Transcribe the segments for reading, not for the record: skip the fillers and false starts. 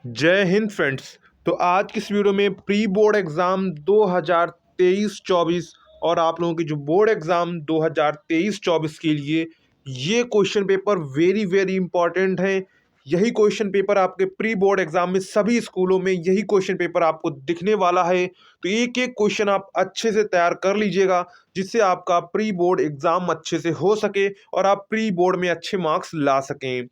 जय हिंद फ्रेंड्स। तो आज की इस वीडियो में प्री बोर्ड एग्ज़ाम 2023-24 और आप लोगों की जो बोर्ड एग्ज़ाम 2023-24 के लिए ये question paper very very important है। यही क्वेश्चन पेपर आपके प्री बोर्ड एग्ज़ाम में सभी स्कूलों में यही क्वेश्चन पेपर आपको दिखने वाला है। तो एक एक क्वेश्चन आप अच्छे से तैयार कर लीजिएगा, जिससे आपका प्री बोर्ड एग्ज़ाम अच्छे से हो सके और आप प्री बोर्ड में अच्छे मार्क्स ला सकें।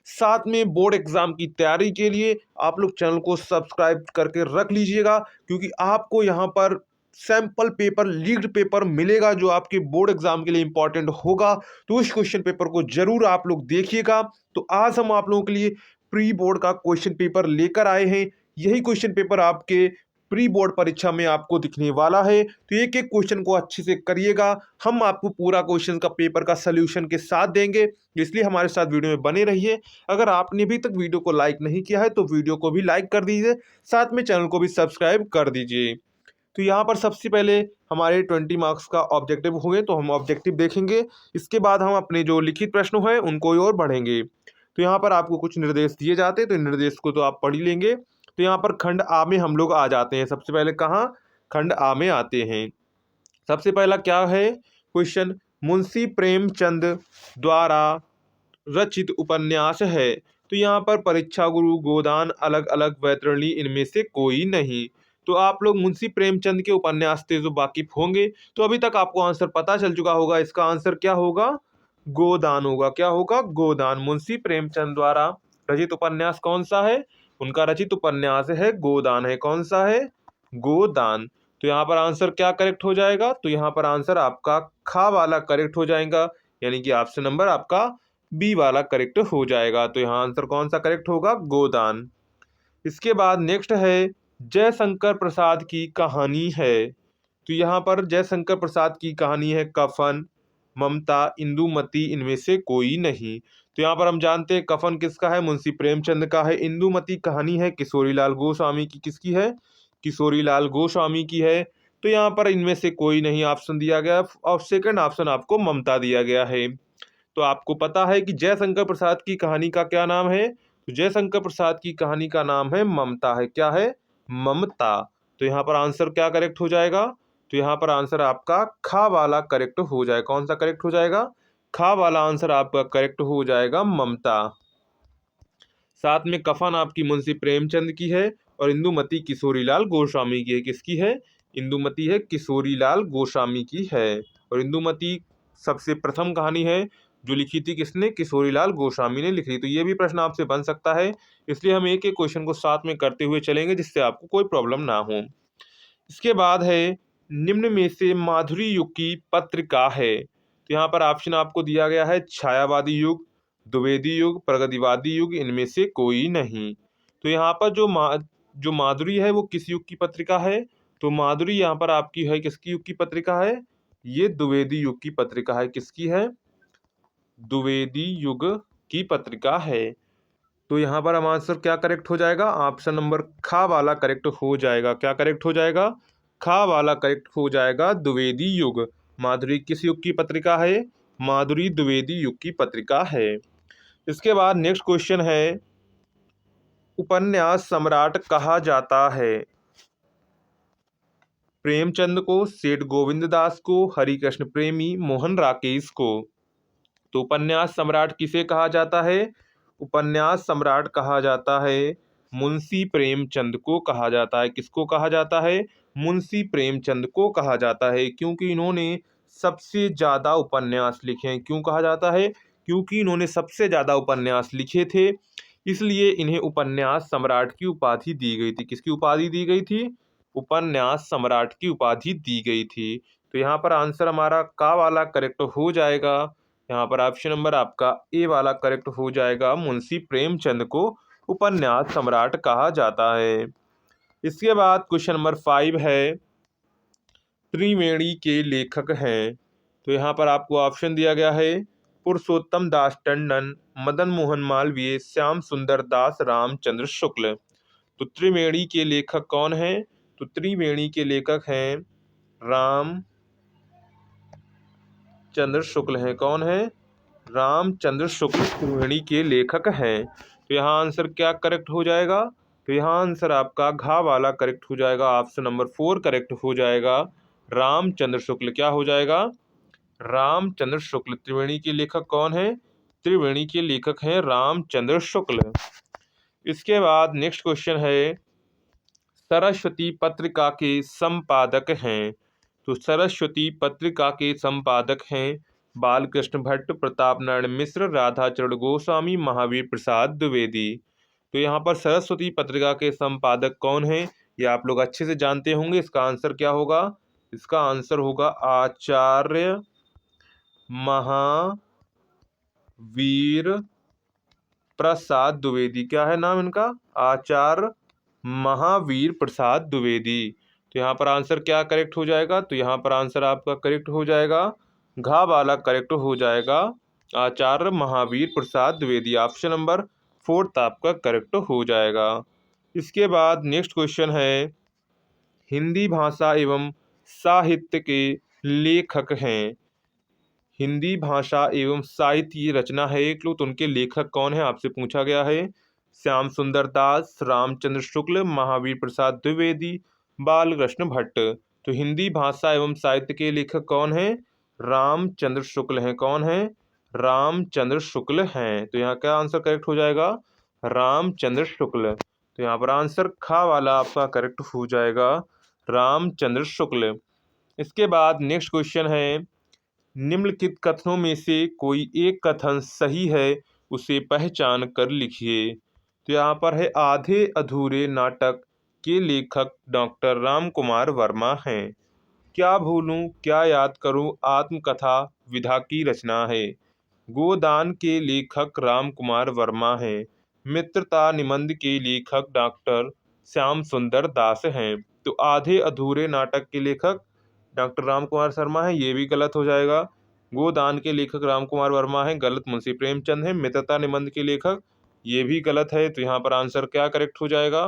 साथ में बोर्ड एग्जाम की तैयारी के लिए आप लोग चैनल को सब्सक्राइब करके रख लीजिएगा, क्योंकि आपको यहाँ पर सैंपल पेपर लीक्ड पेपर मिलेगा जो आपके बोर्ड एग्जाम के लिए इंपॉर्टेंट होगा। तो उस क्वेश्चन पेपर को जरूर आप लोग देखिएगा। तो आज हम आप लोगों के लिए प्री बोर्ड का क्वेश्चन पेपर लेकर आए हैं। यही क्वेश्चन पेपर आपके प्री बोर्ड परीक्षा में आपको दिखने वाला है। तो एक एक क्वेश्चन को अच्छे से करिएगा। हम आपको पूरा क्वेश्चन का पेपर का सलूशन के साथ देंगे, इसलिए हमारे साथ वीडियो में बने रहिए। अगर आपने अभी तक वीडियो को लाइक नहीं किया है तो वीडियो को भी लाइक कर दीजिए, साथ में चैनल को भी सब्सक्राइब कर दीजिए। तो यहाँ पर सबसे पहले हमारे 20 मार्क्स का ऑब्जेक्टिव होंगे, तो हम ऑब्जेक्टिव देखेंगे। इसके बाद हम अपने जो लिखित प्रश्न हैं उनको और बढ़ेंगे। तो यहाँ पर आपको कुछ निर्देश दिए जाते हैं, तो इन निर्देश को तो आप पढ़ ही लेंगे। तो यहाँ पर खंड आ में हम लोग आ जाते हैं। सबसे पहले कहाँ खंड आ में आते हैं। सबसे पहला क्या है क्वेश्चन, मुंशी प्रेमचंद द्वारा रचित उपन्यास है। तो यहाँ पर परीक्षा गुरु गोदान अलग अलग वैतरणी इनमें से कोई नहीं। तो आप लोग मुंशी प्रेमचंद के उपन्यास से जो वाकिफ होंगे, तो अभी तक आपको आंसर पता चल चुका होगा। इसका आंसर क्या होगा? गोदान होगा। क्या होगा? गोदान। मुंशी प्रेमचंद द्वारा रचित उपन्यास कौन सा है? उनका रचित उपन्यास है गोदान है। कौन सा है? गोदान। तो यहाँ पर आंसर क्या करेक्ट हो जाएगा? तो यहाँ पर आंसर आपका खा वाला करेक्ट हो जाएगा, यानी कि ऑप्शन नंबर आपका बी वाला करेक्ट हो जाएगा। तो यहाँ आंसर कौन सा करेक्ट होगा? गोदान। इसके बाद नेक्स्ट है जयशंकर प्रसाद की कहानी है। तो यहाँ पर जयशंकर प्रसाद की कहानी है कफन, ममता, इंदुमती इनमें से कोई नहीं। तो यहाँ पर हम जानते हैं कफन किसका है? मुंशी प्रेमचंद का है। इंदुमती कहानी है किशोरीलाल गोस्वामी की। किसकी है? किशोरीलाल गोस्वामी की है। तो यहाँ पर इनमें से कोई नहीं ऑप्शन दिया गया और सेकंड ऑप्शन आपको ममता दिया गया है। तो आपको पता है कि जयशंकर प्रसाद की कहानी का क्या नाम है? तो जयशंकर प्रसाद की कहानी का नाम है ममता है। क्या है? ममता। तो यहाँ पर आंसर क्या करेक्ट हो जाएगा? तो यहाँ पर आंसर आपका खा वाला करेक्ट हो जाएगा। कौन सा करेक्ट हो जाएगा? खा वाला आंसर आपका करेक्ट हो जाएगा, ममता। साथ में कफन आपकी मुंशी प्रेमचंद की है और इंदुमती किशोरीलाल गोस्वामी की है। किसकी है? इंदुमती है किशोरीलाल गोस्वामी की है। और इंदुमती सबसे प्रथम कहानी है जो लिखी थी किसने? किशोरीलाल गोस्वामी ने लिखी। तो ये भी प्रश्न आपसे बन सकता है, इसलिए हम एक एक क्वेश्चन को साथ में करते हुए चलेंगे, जिससे आपको कोई प्रॉब्लम ना हो। इसके बाद है निम्न में से माधुरी युग की पत्रिका है। तो यहाँ पर ऑप्शन आपको दिया गया है छायावादी युग, द्विवेदी युग, प्रगतिवादी युग इनमें से कोई नहीं। तो यहाँ पर जो माधुरी है वो किस युग की पत्रिका है? तो माधुरी यहाँ पर आपकी है किसकी युग की पत्रिका है? ये द्विवेदी युग की पत्रिका है। किसकी है? द्विवेदी युग की पत्रिका है। तो यहाँ पर हम आंसर क्या करेक्ट हो जाएगा? ऑप्शन नंबर खा वाला करेक्ट हो जाएगा। क्या करेक्ट हो जाएगा? खा वाला करेक्ट हो जाएगा, द्विवेदी युग। माधुरी किस युग की पत्रिका है? माधुरी द्विवेदी युग की पत्रिका है। इसके बाद नेक्स्ट क्वेश्चन है, उपन्यास सम्राट कहा जाता है प्रेमचंद को, सेठ गोविंद दास को, हरिकृष्ण प्रेमी, मोहन राकेश को। तो उपन्यास सम्राट किसे कहा जाता है? उपन्यास सम्राट कहा जाता है मुंशी प्रेमचंद को कहा जाता है। किसको कहा जाता है? मुंशी प्रेमचंद को कहा जाता है, क्योंकि इन्होंने सबसे ज्यादा उपन्यास लिखे हैं। क्यों कहा जाता है? क्योंकि इन्होंने सबसे ज्यादा उपन्यास लिखे थे, इसलिए इन्हें उपन्यास सम्राट की उपाधि दी गई थी। किसकी उपाधि दी गई थी? उपन्यास सम्राट की उपाधि दी गई थी। तो यहाँ पर आंसर हमारा का वाला करेक्ट हो जाएगा। यहाँ पर ऑप्शन नंबर आपका ए वाला करेक्ट हो जाएगा। मुंशी प्रेमचंद को उपन्यास सम्राट कहा जाता है। इसके बाद क्वेश्चन नंबर 5 है, त्रिवेणी के लेखक हैं। तो यहाँ पर आपको ऑप्शन दिया गया है पुरुषोत्तम दास टंडन, मदन मोहन मालवीय, श्याम सुंदर दास, रामचंद्र शुक्ल। तो त्रिवेणी के लेखक कौन हैं? तो त्रिवेणी के लेखक हैं रामचंद्र शुक्ल हैं। कौन है? रामचंद्र शुक्ल त्रिवेणी के लेखक हैं। तो यहाँ आंसर क्या करेक्ट हो जाएगा? तो यहाँ आंसर आपका घा वाला करेक्ट हो जाएगा, ऑप्शन नंबर 4 करेक्ट हो जाएगा। रामचंद्र शुक्ल क्या हो जाएगा? रामचंद्र शुक्ल। त्रिवेणी के लेखक कौन है? त्रिवेणी के लेखक हैं रामचंद्र शुक्ल। इसके बाद नेक्स्ट क्वेश्चन है, सरस्वती पत्रिका के संपादक हैं। तो सरस्वती पत्रिका के संपादक हैं बालकृष्ण भट्ट, प्रताप नारायण मिश्र, राधाचरण गोस्वामी, महावीर प्रसाद द्विवेदी। तो यहाँ पर सरस्वती पत्रिका के संपादक कौन हैं, ये आप लोग अच्छे से जानते होंगे। इसका आंसर क्या होगा? इसका आंसर होगा आचार्य महावीर प्रसाद द्विवेदी। क्या है नाम इनका? आचार्य महावीर प्रसाद द्विवेदी। तो यहाँ पर आंसर क्या करेक्ट हो जाएगा? तो यहाँ पर आंसर आपका करेक्ट हो जाएगा, घा वाला करेक्ट हो जाएगा, आचार्य महावीर प्रसाद द्विवेदी। ऑप्शन नंबर 4 आपका करेक्ट हो जाएगा। इसके बाद नेक्स्ट क्वेश्चन है, हिंदी भाषा एवं साहित्य के लेखक हैं। हिंदी भाषा एवं साहित्य की रचना है एक, तो उनके लेखक कौन है आपसे पूछा गया है। श्याम सुंदर दास, रामचंद्र शुक्ल, महावीर प्रसाद द्विवेदी, बालकृष्ण भट्ट। तो हिंदी भाषा एवं साहित्य के लेखक कौन है? रामचंद्र शुक्ल हैं। कौन है? रामचंद्र शुक्ल हैं। तो यहाँ क्या आंसर करेक्ट हो जाएगा? रामचंद्र शुक्ल। तो यहाँ पर आंसर खा वाला आपका करेक्ट हो जाएगा, रामचंद्र शुक्ल। इसके बाद नेक्स्ट क्वेश्चन है, निम्नलिखित कथनों में से कोई एक कथन सही है, उसे पहचान कर लिखिए। तो यहाँ पर है, आधे अधूरे नाटक के लेखक डॉक्टर राम कुमार वर्मा हैं। क्या भूलूं क्या याद करूं आत्मकथा विधा की रचना है। गोदान के लेखक राम कुमार वर्मा हैं। मित्रता निबंध के लेखक डॉक्टर श्याम सुंदर दास हैं। तो आधे अधूरे नाटक के लेखक डॉक्टर राम कुमार शर्मा है, ये भी गलत हो जाएगा। गोदान के लेखक राम कुमार वर्मा है, गलत मुंशी प्रेमचंद है। मित्रता निबंध के लेखक, ये भी गलत है। तो यहाँ पर आंसर क्या करेक्ट हो जाएगा?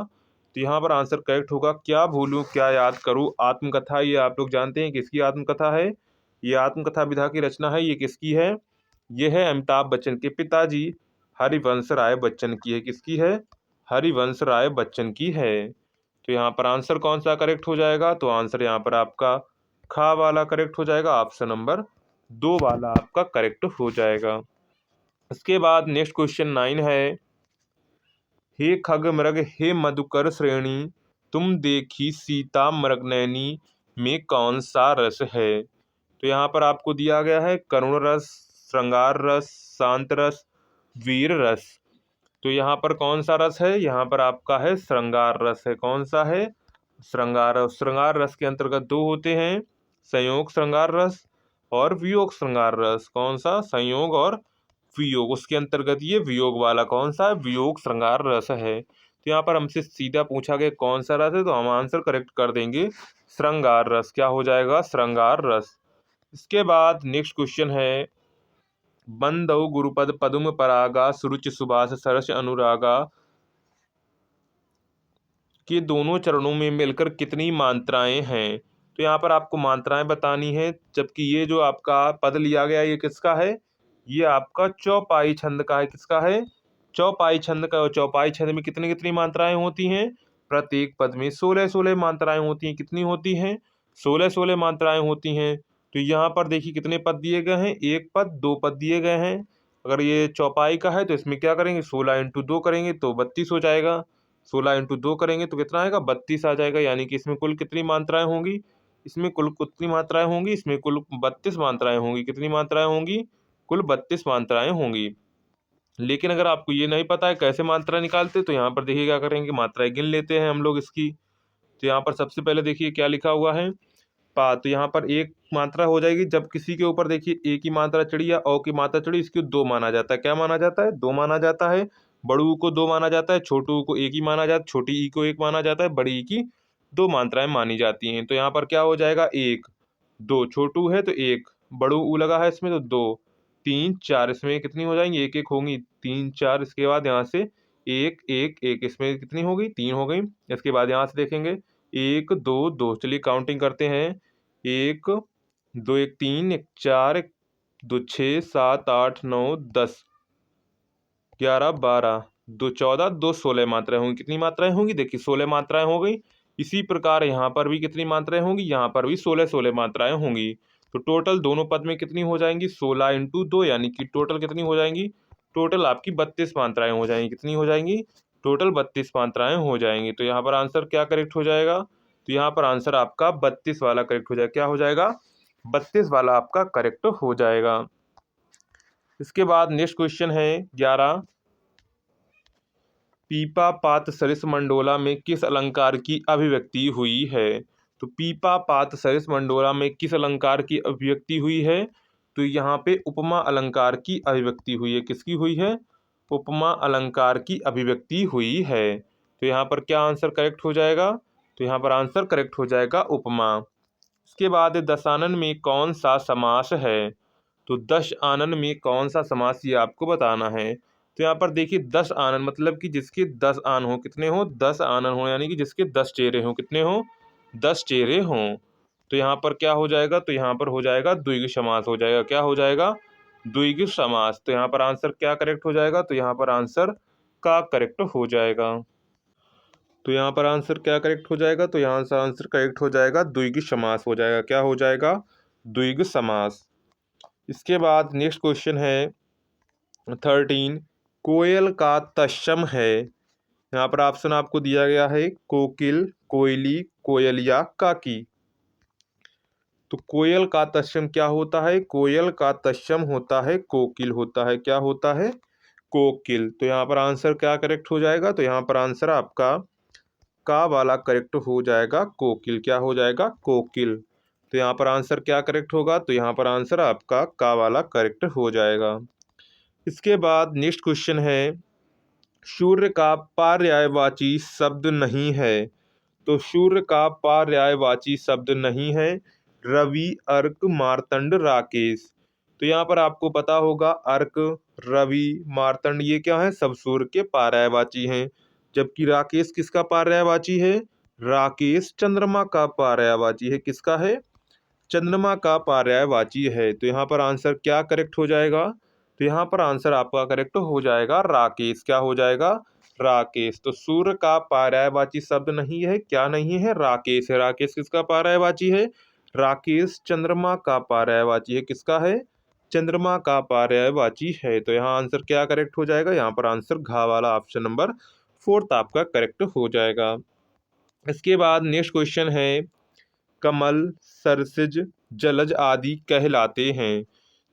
तो यहाँ पर आंसर करेक्ट होगा, क्या भूलूं क्या याद करूं आत्मकथा। ये आप लोग जानते हैं किसकी आत्मकथा है? ये आत्मकथा विधा की रचना है, ये किसकी है? ये है अमिताभ बच्चन के पिताजी हरिवंश राय बच्चन की है। किसकी है? हरिवंश राय बच्चन की है। तो यहाँ पर आंसर कौन सा करेक्ट हो जाएगा? तो आंसर यहाँ पर आपका खा वाला करेक्ट हो जाएगा, ऑप्शन नंबर 2 वाला आपका करेक्ट हो जाएगा। इसके बाद नेक्स्ट क्वेश्चन 9 है, हे खग मृग हे मधुकर श्रेणी, तुम देखी सीता मृगनयनी में कौन सा रस है। तो यहाँ पर आपको दिया गया है करुण रस, श्रृंगार रस, शांत रस, वीर रस। तो यहाँ पर कौन सा रस है? यहाँ पर आपका है श्रृंगार रस है। कौन सा है? श्रृंगार रस। श्रृंगार रस के अंतर्गत 2 होते हैं, संयोग श्रृंगार रस और वियोग श्रृंगार रस। कौन सा? संयोग और वियोग। उसके अंतर्गत ये वियोग वाला कौन सा है? वियोग श्रृंगार रस है। तो यहाँ पर हमसे सीधा पूछा गया कौन सा रस है, तो हम आंसर करेक्ट कर देंगे, श्रृंगार रस। क्या हो जाएगा? श्रृंगार रस। इसके बाद नेक्स्ट क्वेश्चन है, बंदौ गुरुपद पदुम परागा सुरुचि सुभाष सरस अनुरागा के दोनों चरणों में मिलकर कितनी मात्राएं हैं। तो यहाँ पर आपको मात्राएं बतानी है, जबकि ये जो आपका पद लिया गया ये किसका है? ये आपका चौपाई छंद का है। किसका है? चौपाई छंद का। और चौपाई छंद में कितनी कितनी मात्राएं होती हैं? प्रत्येक पद में 16-16 मात्राएं होती हैं। कितनी होती हैं? 16-16 मात्राएं होती हैं। तो यहाँ पर देखिए कितने पद दिए गए हैं, एक पद, 2 पद दिए गए हैं। अगर ये चौपाई का है तो इसमें क्या करेंगे, 16 इंटू 2 करेंगे तो 32 हो जाएगा। 16 इंटू 2 करेंगे तो कितना आएगा? 32 आ जाएगा। यानी कि इसमें कुल कितनी मात्राएं होंगी? इसमें कुल कितनी मात्राएं होंगी? इसमें कुल 32 मात्राएं होंगी। कितनी मात्राएं होंगी? कुल 32 मात्राएं होंगी। लेकिन अगर आपको ये नहीं पता है कैसे मात्रा निकालते, तो यहाँ पर देखिए क्या करेंगे, मात्राएं गिन लेते हैं हम लोग इसकी। तो यहाँ पर सबसे पहले देखिए क्या लिखा हुआ है, पा। तो यहाँ पर एक मात्रा हो जाएगी जब किसी के ऊपर देखिए एक ही मात्रा चढ़ी या औ की मात्रा चढ़ी, इसको 2 माना जाता है। क्या माना जाता है? 2 माना जाता है। बड़ू को 2 माना जाता है, छोटू को 1 ही माना जाता है, छोटी ई को 1 माना जाता है, बड़ी ई की 2 मात्राएं मानी जाती हैं। तो यहाँ पर क्या हो जाएगा, 1 2, छोटू है तो 1, बड़ू ऊ लगा है इसमें तो 2 3 4, इसमें कितनी हो जाएंगी? 1 1 होंगी, 3 4। इसके बाद यहाँ से 1 1 1, इसमें कितनी हो गई? 3 हो गई। इसके बाद यहाँ से देखेंगे 1 2 2। चलिए काउंटिंग करते हैं, 1 2 1 3 1 4 1 2 6 7 8 9 10 11 12 दो 14, दो 16 मात्राएं होंगी। कितनी मात्राएं होंगी? देखिए 16 मात्राएं हो गई। इसी प्रकार यहाँ पर भी कितनी मात्राएं होंगी? यहाँ पर भी 16 मात्राएं होंगी। तो टोटल दोनों पद में कितनी हो जाएंगी? 16 इंटू 2, यानी कि टोटल कितनी हो जाएंगी? टोटल आपकी 32 मात्राएं हो जाएंगी। कितनी हो जाएंगी? टोटल 32 मात्राएं हो जाएंगी। तो यहाँ पर आंसर क्या करेक्ट हो जाएगा? तो यहाँ पर आंसर आपका 32 वाला करेक्ट हो जाएगा। क्या हो जाएगा? 32 वाला आपका करेक्ट हो जाएगा। इसके बाद नेक्स्ट क्वेश्चन है 11। पीपा पात सरिस मंडोला में किस अलंकार की अभिव्यक्ति हुई है? तो पीपा पात सरिस मंडोला में किस अलंकार की अभिव्यक्ति हुई है? तो यहाँ पे उपमा अलंकार की अभिव्यक्ति हुई है। किसकी हुई है? उपमा अलंकार की अभिव्यक्ति हुई है। तो यहाँ पर क्या आंसर करेक्ट हो जाएगा? तो यहाँ पर आंसर करेक्ट हो जाएगा उपमा। इसके बाद दशानन में कौन सा समास है? तो दश आनन में कौन सा समास, ये आपको बताना है। तो यहाँ पर देखिए 10 आनन मतलब कि जिसके 10 आन हो। कितने हो? 10 आनन हो, यानी कि जिसके 10 चेहरे हो। कितने हो? 10 चेहरे हों। तो यहाँ पर क्या हो जाएगा? तो यहाँ पर हो जाएगा द्विगु समास हो जाएगा। क्या हो जाएगा? द्विगु समास। तो यहाँ पर आंसर क्या करेक्ट हो जाएगा? तो यहाँ पर आंसर का करेक्ट हो जाएगा। तो यहाँ पर आंसर क्या करेक्ट हो जाएगा? तो यहाँ से आंसर करेक्ट हो जाएगा द्विगु समास हो जाएगा। क्या हो जाएगा? द्विगु समास। इसके बाद नेक्स्ट क्वेश्चन है 13। कोयल का तत्सम है। यहाँ पर ऑप्शन आपको दिया गया है कोकिल, कोयली, कोयलिया, काकी। तो कोयल का तत्सम क्या होता है? कोयल का तत्सम होता है कोकिल होता है। क्या होता है? कोकिल। तो यहाँ पर आंसर क्या करेक्ट हो जाएगा? तो यहाँ पर आंसर आपका का वाला करेक्ट हो जाएगा कोकिल। क्या हो जाएगा? कोकिल। तो यहाँ पर आंसर क्या करेक्ट होगा? तो यहाँ पर आंसर आपका का वाला करेक्ट हो जाएगा। इसके बाद नेक्स्ट क्वेश्चन है सूर्य का पर्यायवाची शब्द नहीं है। तो सूर्य का पर्यायवाची शब्द नहीं है। रवि, अर्क, मार्तंड, राकेश। तो यहाँ पर आपको पता होगा अर्क, रवि, मार्तंड ये क्या है? सब सूर्य के पर्यायवाची हैं। जबकि राकेश किसका पर्यायवाची है? राकेश चंद्रमा का पर्यायवाची है। किसका है? चंद्रमा का पर्यायवाची है। तो यहाँ पर आंसर क्या करेक्ट हो जाएगा? तो यहाँ पर आंसर आपका करेक्ट हो जाएगा राकेश। क्या हो जाएगा? राकेश। तो सूर्य का पर्यायवाची शब्द नहीं है। क्या नहीं है? राकेश है। राकेश किसका पर्यायवाची है? राकेश चंद्रमा का पर्यायवाची है। किसका है? चंद्रमा का पर्यायवाची है। तो यहाँ आंसर क्या करेक्ट हो जाएगा? यहाँ पर आंसर घा वाला ऑप्शन नंबर 4 आपका करेक्ट हो जाएगा। इसके बाद नेक्स्ट क्वेश्चन है कमल, सरसिज, जलज आदि कहलाते हैं।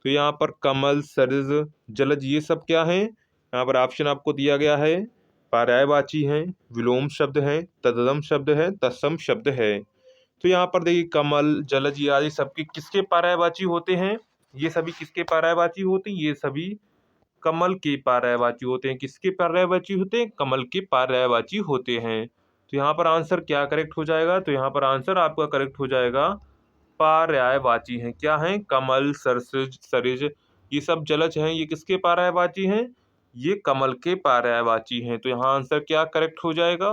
तो यहाँ पर कमल, सरज, जलज ये सब क्या हैं? यहाँ पर ऑप्शन आपको दिया गया है पर्यायवाची हैं, विलोम शब्द हैं, तददम शब्द है, तत्सम शब्द है। तो यहाँ पर देखिए कमल, जलज ये आदि सबके किसके पर्यायवाची होते हैं? ये सभी किसके पर्यायवाची होते हैं? ये सभी कमल के पर्यायवाची होते हैं। किसके पर्यायवाची होते हैं? कमल के पर्यायवाची होते हैं। तो यहाँ पर आंसर क्या करेक्ट हो जाएगा? तो यहाँ पर आंसर आपका करेक्ट हो जाएगा पर्यायवाची हैं। क्या हैं? कमल, सरसिज, सरिज ये सब जलज हैं। ये किसके पर्यायवाची हैं? ये कमल के पर्यायवाची हैं। तो यहाँ आंसर क्या करेक्ट हो जाएगा?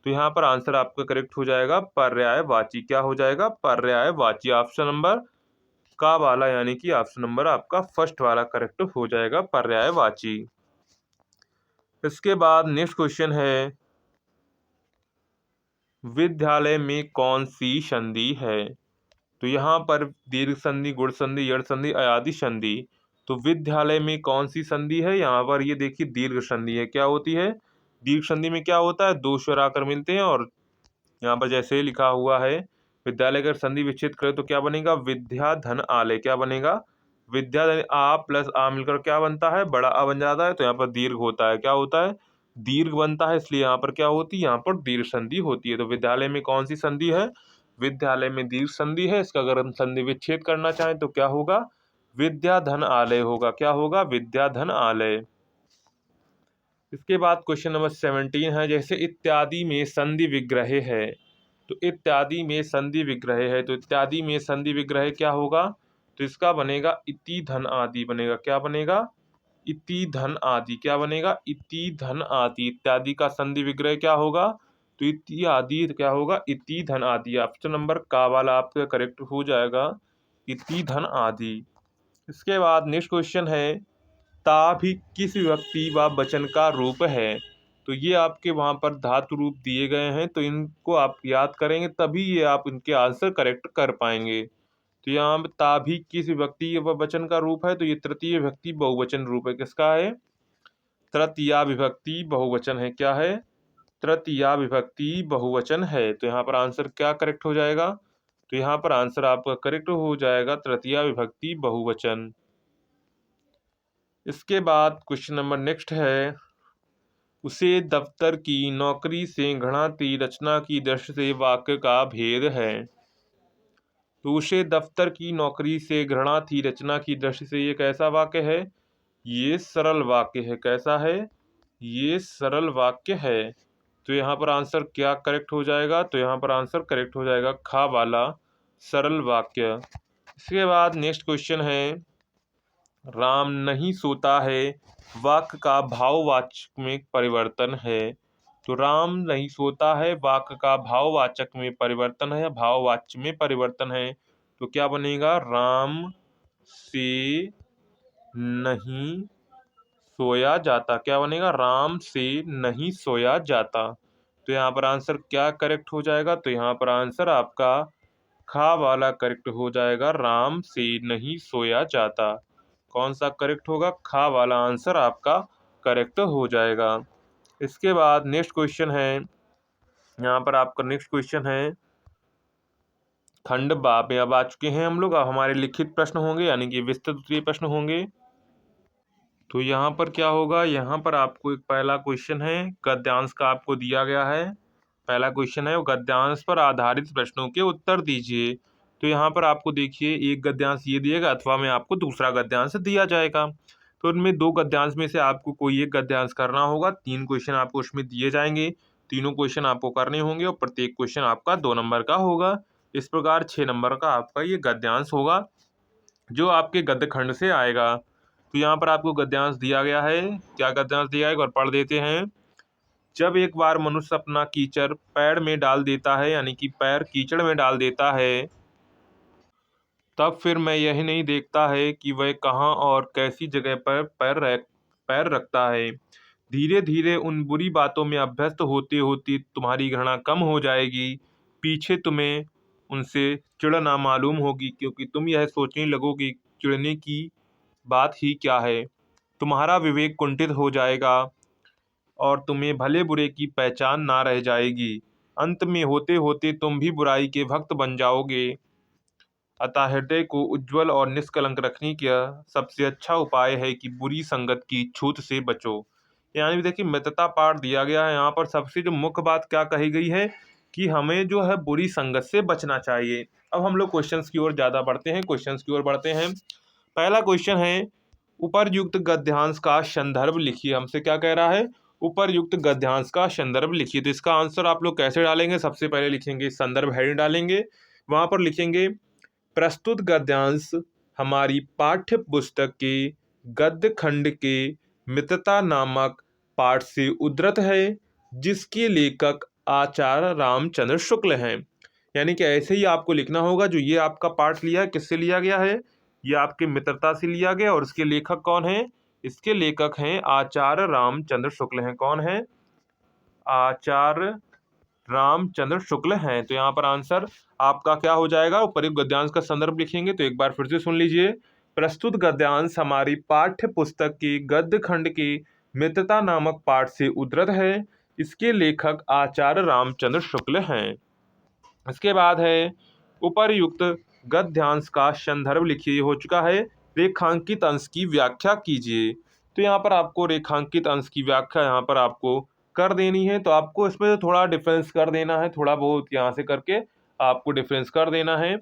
तो यहाँ पर आंसर आपका करेक्ट हो जाएगा पर्यायवाची। क्या हो जाएगा? पर्यायवाची। ऑप्शन नंबर का वाला यानी कि ऑप्शन नंबर आपका फर्स्ट वाला करेक्ट हो जाएगा पर्यायवाची। इसके बाद नेक्स्ट क्वेश्चन है विद्यालय में कौन सी संधि है? तो यहाँ पर दीर्घ संधि, गुण संधि, यड़ संधि, अयादि संधि। तो विद्यालय में कौन सी संधि है? यहाँ पर ये देखिए दीर्घ संधि है। क्या होती है? दीर्घ संधि में क्या होता है? दो स्वर आकर मिलते हैं और यहाँ पर जैसे लिखा हुआ है विद्यालय का संधि विच्छेद करें तो क्या बनेगा? विद्या धन आलय। क्या बनेगा? विद्या धन आ प्लस आ मिलकर क्या बनता है? बड़ा आ बन जाता है। तो यहाँ पर दीर्घ होता है। क्या होता है? दीर्घ बनता है, इसलिए यहाँ पर क्या होती है? यहाँ पर दीर्घ संधि होती है। तो विद्यालय में कौन सी संधि है? विद्यालय में दीर्घ संधि है। इसका अगर हम संधि विच्छेद करना चाहें तो क्या होगा? विद्या धन आलय होगा। क्या होगा? विद्या धन आलय। इसके बाद क्वेश्चन नंबर 17 है जैसे इत्यादि में संधि विग्रह है। तो इत्यादि में संधि विग्रह है। तो इत्यादि में संधि विग्रह क्या होगा? तो इसका बनेगा इति धन आदि बनेगा। क्या बनेगा? इति धन आदि। क्या बनेगा? इति धन आदि। इत्यादि का संधि विग्रह क्या होगा? तो इति आदि क्या होगा? इति धन आदि। ऑप्शन नंबर का वाला आपका करेक्ट हो जाएगा इति धन आदि। इसके बाद नेक्स्ट क्वेश्चन है ता भी किस विभक्ति व वचन का रूप है। तो ये आपके वहाँ पर धातु रूप दिए गए हैं, तो इनको आप याद करेंगे तभी ये आप इनके आंसर करेक्ट कर पाएंगे। तो यहाँ पे ता भी किस विभक्ति व वचन का रूप है, तो ये तृतीय विभक्ति बहुवचन रूप है। किसका है? तृतीया विभक्ति बहुवचन है। क्या है? तृतीया विभक्ति बहुवचन है। तो यहाँ पर आंसर क्या करेक्ट हो जाएगा? तो यहाँ पर आंसर आपका करेक्ट हो जाएगा तृतीया विभक्ति बहुवचन। इसके बाद क्वेश्चन नंबर नेक्स्ट है, उसे दफ्तर की नौकरी से घृणा थी रचना की दृष्टि से वाक्य का भेद है। तो उसे दफ्तर की नौकरी से घृणा थी रचना की दृष्टि से, ये कैसा वाक्य है? ये सरल वाक्य है। कैसा है? ये सरल वाक्य है। तो यहाँ पर आंसर क्या करेक्ट हो जाएगा? तो यहाँ पर आंसर करेक्ट हो जाएगा खा वाला सरल वाक्य। इसके बाद नेक्स्ट क्वेश्चन है, राम नहीं सोता है वाक्य का भाववाचक में परिवर्तन है। तो राम नहीं सोता है वाक्य का भाववाचक में परिवर्तन है, भाववाच्य में परिवर्तन है। तो क्या बनेगा? राम से नहीं सोया जाता। क्या बनेगा? राम से नहीं सोया जाता। तो यहाँ पर आंसर क्या करेक्ट हो जाएगा? तो यहाँ पर आंसर आपका खा वाला करेक्ट हो जाएगा, राम से नहीं सोया जाता। कौन सा करेक्ट होगा? खा वाला आंसर आपका करेक्ट हो जाएगा। इसके बाद नेक्स्ट क्वेश्चन है, यहाँ पर आपका नेक्स्ट क्वेश्चन है, खंड बा पे अब आ चुके हैं हम लोग। अब हमारे लिखित प्रश्न होंगे, यानी कि विस्तृत उत्तरीय प्रश्न होंगे। तो यहाँ पर क्या होगा? यहाँ पर आपको एक पहला क्वेश्चन है, गद्यांश का आपको दिया गया है। पहला क्वेश्चन है, वो गद्यांश पर आधारित प्रश्नों के उत्तर दीजिए। तो यहाँ पर आपको देखिए एक गद्यांश ये दिएगा अथवा में आपको दूसरा गद्यांश दिया जाएगा। तो उनमें दो गद्यांश में से आपको कोई एक गद्यांश करना होगा। 3 क्वेश्चन आपको उसमें दिए जाएंगे, तीनों क्वेश्चन आपको करने होंगे और प्रत्येक क्वेश्चन आपका 2 नंबर का होगा। इस प्रकार 6 नंबर का आपका ये गद्यांश होगा जो आपके गद्य खंड से आएगा। तो यहाँ पर आपको गद्यांश दिया गया है। क्या गद्यांश दिया है एक बार पढ़ देते हैं। जब एक बार मनुष्य अपना कीचड़ पैर में डाल देता है, यानी कि पैर कीचड़ में डाल देता है, तब फिर मैं यह नहीं देखता है कि वह कहाँ और कैसी जगह पर पैर रखता है। धीरे धीरे उन बुरी बातों में अभ्यस्त होते होते तुम्हारी घृणा कम हो जाएगी। पीछे तुम्हें उनसे चिढ़ना मालूम होगी, क्योंकि तुम यह सोचने लगोगे चिढ़ने की बात ही क्या है। तुम्हारा विवेक कुंठित हो जाएगा और तुम्हें भले बुरे की पहचान ना रह जाएगी। अंत में होते होते तुम भी बुराई के भक्त बन जाओगे। अतः हृदय को उज्ज्वल और निष्कलंक रखने का सबसे अच्छा उपाय है कि बुरी संगत की छूत से बचो। यानी देखिए मित्रता पाठ दिया गया है। यहाँ पर सबसे जो मुख्य बात क्या कही गई है कि हमें जो है बुरी संगत से बचना चाहिए। अब हम लोग क्वेश्चंस की ओर ज़्यादा बढ़ते हैं, क्वेश्चंस की ओर बढ़ते हैं। पहला क्वेश्चन है, उपरयुक्त गद्यांश का संदर्भ लिखिए। हमसे क्या कह रहा है? उपरयुक्त गद्यांश का संदर्भ लिखिए। तो इसका आंसर आप लोग कैसे डालेंगे? सबसे पहले लिखेंगे संदर्भ हेडिंग डालेंगे, वहाँ पर लिखेंगे प्रस्तुत गद्यांश हमारी पाठ्य पुस्तक के गद्य खंड के मित्रता नामक पाठ से उद्धृत है, जिसके लेखक आचार्य रामचंद्र शुक्ल हैं। यानी कि ऐसे ही आपको लिखना होगा। जो ये आपका पाठ लिया है किससे लिया गया है? ये आपके मित्रता से लिया गया और इसके लेखक कौन हैं? इसके लेखक हैं आचार्य रामचंद्र शुक्ल हैं। कौन है? आचार्य रामचंद्र शुक्ल हैं। तो यहाँ पर आंसर आपका क्या हो जाएगा? उपयुक्त गद्यांश का संदर्भ लिखेंगे। तो एक बार फिर से सुन लीजिए, प्रस्तुत गद्यांश हमारी पाठ्य पुस्तक के गद्य खंड के मित्रता नामक पाठ से उद्धृत है, इसके लेखक आचार्य रामचंद्र शुक्ल हैं। इसके बाद है उपर्युक्त गद्यांश का संदर्भ लिखिए, हो चुका है। रेखांकित अंश की व्याख्या कीजिए। तो यहाँ पर आपको रेखांकित अंश की व्याख्या यहाँ पर आपको कर देनी है। तो आपको इसमें थोड़ा डिफरेंस कर देना है, थोड़ा बहुत यहाँ से करके आपको डिफरेंस कर देना है।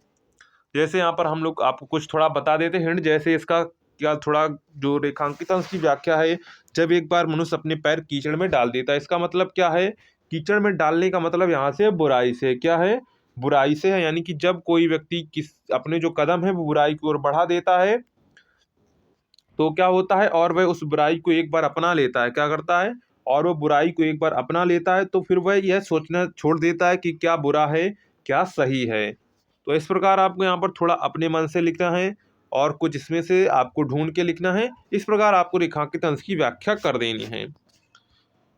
जैसे यहाँ पर हम लोग आपको कुछ थोड़ा बता देते हैं हिंट, जैसे इसका क्या थोड़ा जो रेखांकित अंश की व्याख्या है, जब एक बार मनुष्य अपने पैर कीचड़ में डाल देता है, इसका मतलब क्या है? कीचड़ में डालने का मतलब यहाँ से बुराई से, क्या है? बुराई से है। यानी कि जब कोई व्यक्ति अपने जो कदम है वो बुराई की ओर बढ़ा देता है तो क्या होता है, और वह उस बुराई को एक बार अपना लेता है। क्या करता है? और वो बुराई को एक बार अपना लेता है तो फिर वह यह सोचना छोड़ देता है कि क्या बुरा है क्या सही है। तो इस प्रकार आपको यहाँ पर थोड़ा अपने मन से लिखना है। और कुछ इसमें से आपको ढूंढ के लिखना है। इस प्रकार आपको रेखांकित अंश की व्याख्या कर देनी है।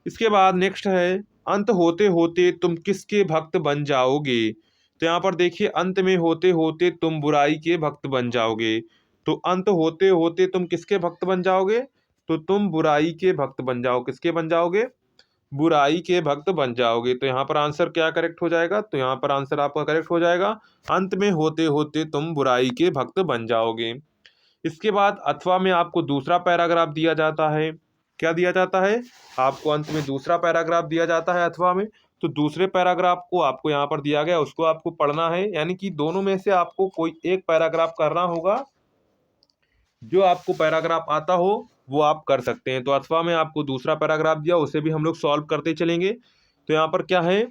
इसके बाद नेक्स्ट है, अंत होते होते तुम किसके भक्त बन जाओगे। तो यहाँ पर देखिए, अंत में होते होते तुम बुराई के भक्त बन जाओगे। तो अंत होते होते तुम किसके भक्त बन जाओगे, तो तुम बुराई के भक्त बन जाओ। किसके बन जाओगे, बुराई के भक्त बन जाओगे। तो यहाँ पर आंसर क्या करेक्ट हो जाएगा, तो यहाँ पर आंसर आपका करेक्ट हो जाएगा, अंत में होते होते तुम बुराई के भक्त बन जाओगे। इसके बाद अथवा में आपको दूसरा पैराग्राफ दिया जाता है। क्या दिया जाता है, आपको अंत में दूसरा पैराग्राफ दिया जाता है अथवा में। तो दूसरे पैराग्राफ को आपको यहाँ पर दिया गया, उसको आपको पढ़ना है। यानी कि दोनों में से आपको कोई एक पैराग्राफ करना होगा। जो आपको पैराग्राफ आता हो वो आप कर सकते हैं। तो अथवा में आपको दूसरा पैराग्राफ दिया, उसे भी हम लोग सॉल्व करते चलेंगे। तो यहाँ पर क्या है,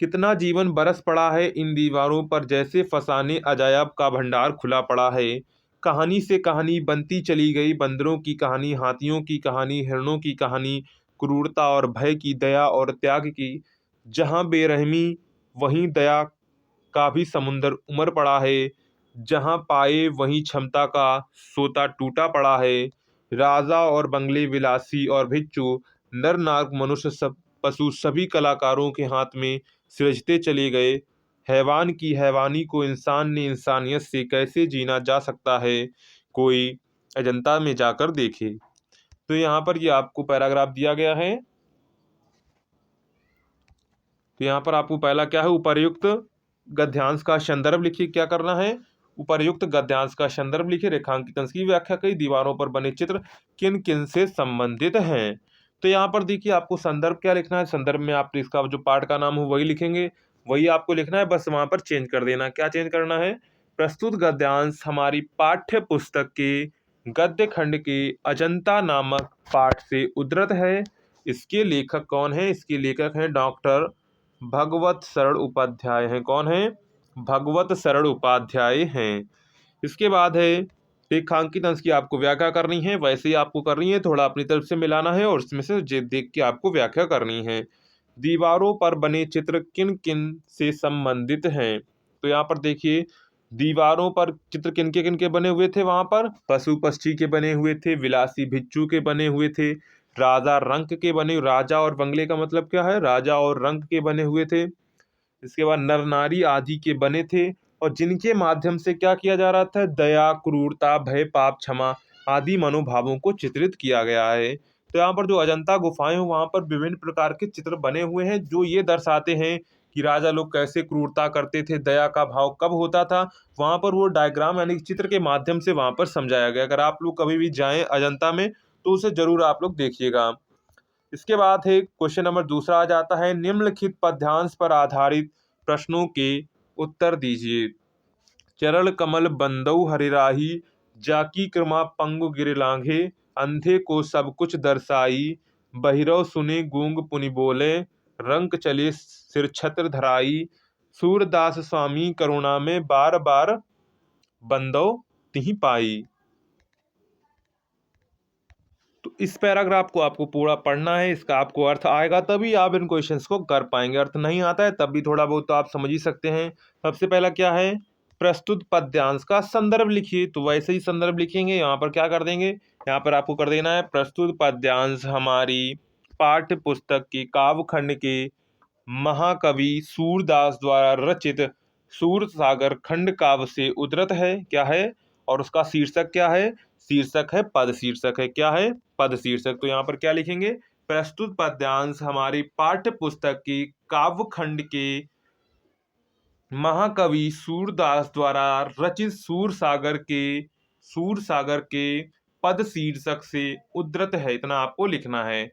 कितना जीवन बरस पड़ा है इन दीवारों पर, जैसे फसाने अजायब का भंडार खुला पड़ा है। कहानी से कहानी बनती चली गई, बंदरों की कहानी, हाथियों की कहानी, हिरणों की कहानी, क्रूरता और भय की, दया और त्याग की। जहाँ बेरहमी वहीं दया का भी समुंदर उमड़ पड़ा है। जहाँ पाए वहीं क्षमता का सोता टूटा पड़ा है। राजा और बंगले, विलासी और भिक्षु, नर नाग मनुष्य, सब पशु सभी कलाकारों के हाथ में सृजते चले गए। हैवान की हैवानी को इंसान ने इंसानियत से कैसे जीना जा सकता है, कोई अजंता में जाकर देखे। तो यहाँ पर ये आपको पैराग्राफ दिया गया है। तो यहाँ पर आपको पहला क्या है, उपर्युक्त गद्यांश का संदर्भ लिखिए। क्या करना है, उपर्युक्त गद्यांश का संदर्भ लिखिए, रेखांकित अंश की व्याख्या करी, दीवारों पर बने चित्र किन किन से संबंधित हैं। तो यहाँ पर देखिए, आपको संदर्भ क्या लिखना है, संदर्भ में आप इसका जो पाठ का नाम हो वही लिखेंगे, वही आपको लिखना है, बस वहां पर चेंज कर देना। क्या चेंज करना है, प्रस्तुत गद्यांश हमारी पाठ्य पुस्तक के गद्य खंड के अजंता नामक पाठ से उद्धृत है। इसके लेखक कौन है, इसके लेखक हैं डॉक्टर भगवत शरण उपाध्याय हैं। कौन है, भगवत शरण उपाध्याय हैं। इसके बाद है, रेखांकित अंश की आपको व्याख्या करनी है, वैसे ही आपको करनी है, थोड़ा अपनी तरफ से मिलाना है और उसमें से देख के आपको व्याख्या करनी है। दीवारों पर बने चित्र किन किन से संबंधित हैं। तो यहाँ पर देखिए, दीवारों पर चित्र किन के बने हुए थे, वहां पर पशु पक्षी के बने हुए थे, विलासी भिक्षु के बने हुए थे, राजा रंक के बने, राजा और बंगले का मतलब क्या है, राजा और रंक के बने हुए थे। इसके बाद नर नारी आदि के बने थे, और जिनके माध्यम से क्या किया जा रहा था, दया, क्रूरता, भय, पाप, क्षमा आदि मनोभावों को चित्रित किया गया है। तो यहाँ पर जो अजंता गुफाएं हैं, वहां पर विभिन्न प्रकार के चित्र बने हुए हैं, जो ये दर्शाते हैं कि राजा लोग कैसे क्रूरता करते थे, दया का भाव कब होता था। वहां पर वो डायग्राम यानी चित्र के माध्यम से वहां पर समझाया गया। अगर आप लोग कभी भी जाएं अजंता में तो उसे जरूर आप लोग देखिएगा। इसके बाद है क्वेश्चन नंबर दूसरा आ जाता है, निम्नलिखित पद्यांश पर आधारित प्रश्नों के उत्तर दीजिए। चरण कमल बंदौ हरिराही, जाकी कृमा पंगु गिर लांघे, अंधे को सब कुछ दर्शाई, बहिरव सुने गूंग पुनि बोले, रंक चले सिर छत्र धराई, सूरदास स्वामी करुणा में बार बार बंदौ तिहि पाई। तो इस पैराग्राफ को आपको पूरा पढ़ना है, इसका आपको अर्थ आएगा तभी आप इन क्वेश्चंस को कर पाएंगे। अर्थ नहीं आता है तब भी थोड़ा बहुत तो आप समझ ही सकते हैं। सबसे पहला क्या है, प्रस्तुत पद्यांश का संदर्भ लिखिए। तो वैसे ही संदर्भ लिखेंगे, यहाँ पर क्या कर देंगे, यहाँ पर आपको कर देना है, प्रस्तुत पद्यांश हमारी पाठ्य पुस्तक के काव्यखंड के महाकवि सूरदास द्वारा रचित सूर सागर खंड काव्य से उद्धृत है। क्या है, और उसका शीर्षक क्या है, शीर्षक है पद शीर्षक है। क्या है, पद शीर्षक। तो यहाँ पर क्या लिखेंगे, प्रस्तुत पद्यांश हमारी पाठ्य पुस्तक की काव्य खंड के महाकवि सूरदास द्वारा रचित सूर सागर के पद शीर्षक से उद्धृत है, इतना आपको लिखना है।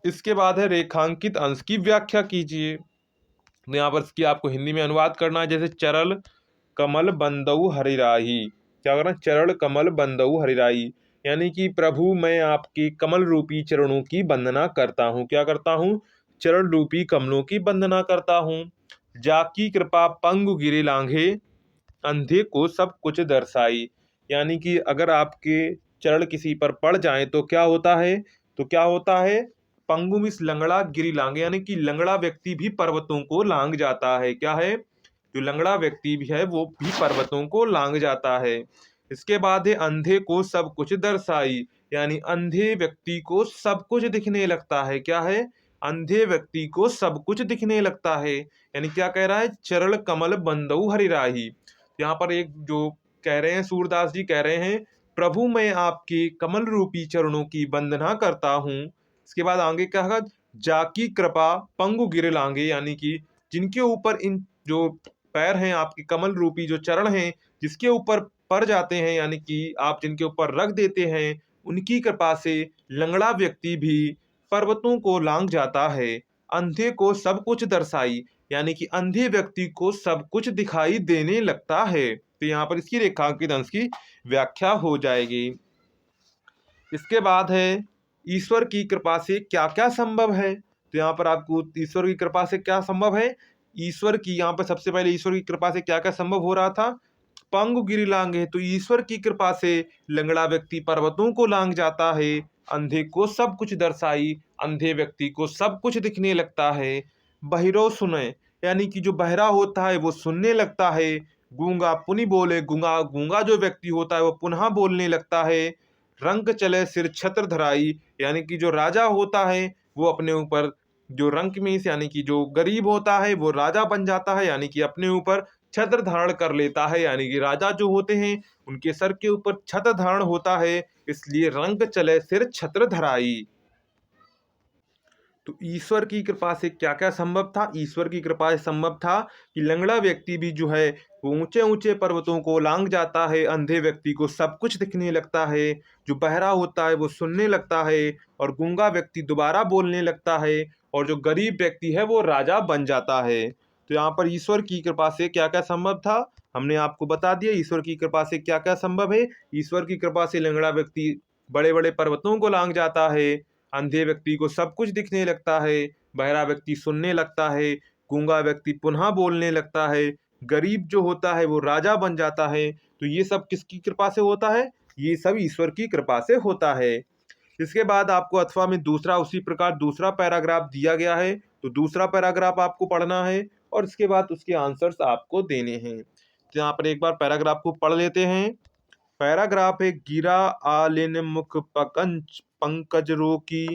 इसके बाद है, रेखांकित अंश की व्याख्या कीजिए। तो यहाँ पर इसकी आपको हिंदी में अनुवाद करना है, जैसे चरण कमल बंदऊ हरिराही। क्या करना, चरण कमल बंदऊ हरिराही, यानी कि प्रभु मैं आपके कमल रूपी चरणों की वंदना करता हूँ। क्या करता हूँ, चरण रूपी कमलों की वंदना करता हूँ। जाकी कृपा पंगु गिरे लांघे, अंधे को सब कुछ दर्शाई, यानी कि अगर आपके चरण किसी पर पड़ जाएं तो क्या होता है, तो क्या होता है, पंगु मिस लंगड़ा गिरी लांघे, यानी कि लंगड़ा व्यक्ति भी पर्वतों को लांघ जाता है। क्या है, जो लंगड़ा व्यक्ति भी है वो भी पर्वतों को लांग जाता है। इसके बाद है अंधे को सब कुछ दर्शाई, यानी अंधे व्यक्ति को सब कुछ दिखने लगता है। क्या है? अंधे व्यक्ति को सब कुछ दिखने लगता है। यानी क्या कह रहा है? चरण कमल बंदऊ हरिराही। यहाँ पर एक जो कह रहे हैं, सूरदास जी कह रहे हैं, प्रभु मैं आपके कमल रूपी चरणों की वंदना करता हूँ। इसके बाद आगे क्या कहा? जाकी कृपा पंगु गिर लांगे, यानी कि जिनके ऊपर इन जो पैर हैं आपके कमल रूपी जो चरण हैं, जिसके ऊपर पड़ जाते हैं, यानी कि आप जिनके ऊपर रख देते हैं, उनकी कृपा से लंगड़ा व्यक्ति भी पर्वतों को लांग जाता है। अंधे को सब कुछ दर्शाई, यानी कि अंधे व्यक्ति को सब कुछ दिखाई देने लगता है। तो यहाँ पर इसकी रेखांकित अंश की व्याख्या हो जाएगी। इसके बाद है ईश्वर की कृपा से क्या क्या संभव है। तो यहाँ पर आपको ईश्वर की कृपा से क्या संभव है, ईश्वर की यहाँ पर सबसे पहले ईश्वर की कृपा से क्या क्या संभव हो रहा था? पंगु गिरी लांगे, तो ईश्वर की कृपा से लंगड़ा व्यक्ति पर्वतों को लांग जाता है। अंधे को सब कुछ दर्शाई, अंधे व्यक्ति को सब कुछ दिखने लगता है। बहिरो सुने, यानी कि जो बहरा होता है वो सुनने लगता है। गूंगा पुनि बोले, गूंगा गूंगा जो व्यक्ति होता है वो पुनः बोलने लगता है। रंग चले सिर छत्र धराई, यानी कि जो राजा होता है वो अपने ऊपर जो रंक में से, यानी कि जो गरीब होता है वो राजा बन जाता है, यानी कि अपने ऊपर छत्र धारण कर लेता है। यानी कि राजा जो होते हैं उनके सर के ऊपर छत्र धारण होता है, इसलिए रंग चले सिर छत्र धराई। तो ईश्वर की कृपा से क्या क्या संभव था? ईश्वर की कृपा से संभव था कि लंगड़ा व्यक्ति भी जो है वो ऊंचे ऊंचे पर्वतों को लांग जाता है, अंधे व्यक्ति को सब कुछ दिखने लगता है, जो बहरा होता है वो सुनने लगता है, और गूंगा व्यक्ति दोबारा बोलने लगता है, और जो गरीब व्यक्ति है वो राजा बन जाता है। तो यहाँ पर ईश्वर की कृपा से क्या क्या संभव था हमने आपको बता दिया। ईश्वर की कृपा से क्या क्या संभव है? ईश्वर की कृपा से लंगड़ा व्यक्ति बड़े बड़े पर्वतों को लांग जाता है, अंधे व्यक्ति को सब कुछ दिखने लगता है, बहरा व्यक्ति सुनने लगता है, गूंगा व्यक्ति पुनः बोलने लगता है, गरीब जो होता है वो राजा बन जाता है। तो ये सब किसकी कृपा से होता है? ये सब ईश्वर की कृपा से होता है। इसके बाद आपको अथवा में दूसरा उसी प्रकार दूसरा पैराग्राफ दिया गया है, तो दूसरा पैराग्राफ आपको पढ़ना है और इसके बाद उसके आंसर्स आपको देने हैं। तो यहाँ पर एक बार पैराग्राफ को पढ़ लेते हैं। पैराग्राफ है, गिरा आलिन मुख पकंच पंकज रोकी,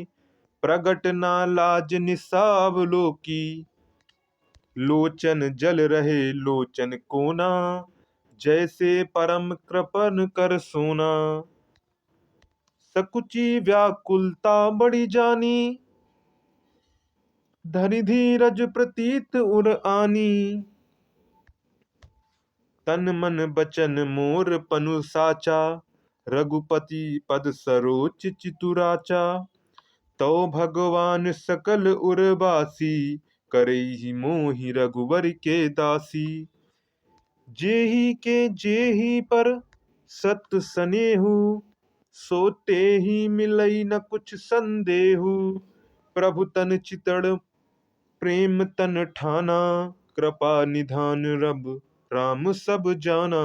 प्रगट ना लाज निसाव लोकी, लोचन जल रहे लोचन कोना, जैसे परम कृपन कर सोना, सकुची व्याकुलता बड़ी जानी, धनि धीरज प्रतीत उर आनी, तन मन बचन मोर पनु साचा, रघुपति पद सरोच चितुराचा, तो भगवान सकल उर्वासी, करई मोहि रघुवर के दासी, जेहि के जेहि पर सत सनेहु, सोते ही मिलई न कुछ संदेहु, प्रभु तन चितड़ प्रेम तन ठाना, कृपा निधान रब राम सब जाना,